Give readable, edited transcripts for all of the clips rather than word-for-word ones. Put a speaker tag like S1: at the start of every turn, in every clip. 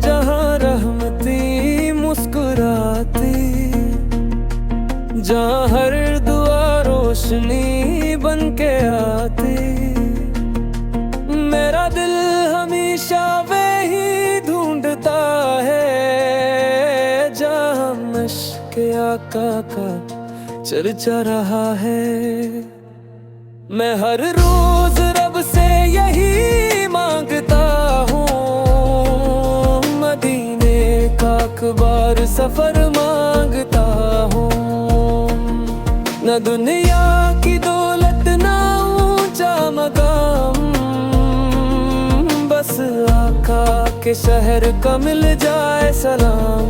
S1: जहाँ रहमती मुस्कुराती, जहाँ हर दुआ रोशनी बन के आती। मेरा दिल हमेशा वे ही ढूंढता है जहाँ मश्क आका का चर्चा रहा है। मैं हर रोज रब से यही मांगता हूँ, मदीने का अखबार सफर मांगता हूँ। न दुनिया की दौलत ना ऊंचा मकाम, बस आका के शहर का मिल जाए सलाम।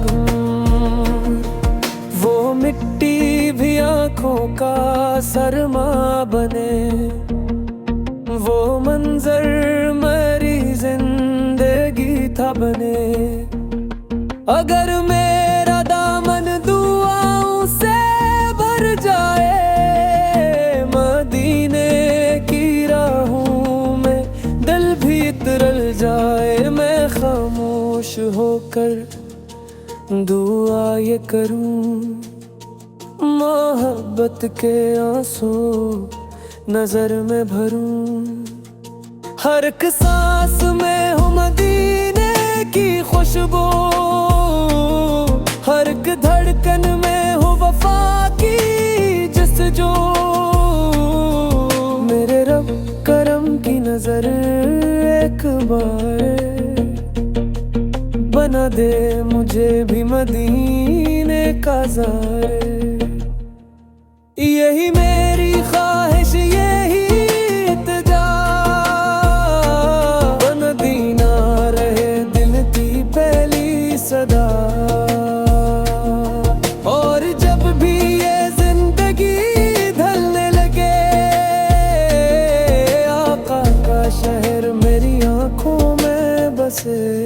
S1: वो मिट्टी भी आँखों का सरमा बने, वो मंजर मेरी जिंदगी था बने। अगर मेरा दामन दुआओं से भर जाए, मदीने की राहों में दिल भी तरल जाए। मैं खामोश होकर दुआ ये करूं, मोहब्बत के आंसू नजर में भरूं। हर एक सांस में हो मदीने की खुशबू, हर एक धड़कन में हो वफा की जस्तजू। मेरे रब करम की नजर एक बार बना दे मुझे भी मदीने का ज़ार। यही मेरी ख्वाहिश यही इल्तिजा, मदीना रहे दिल की पहली सदा। और जब भी ये जिंदगी ढलने लगे, आका का शहर मेरी आँखों में बसे।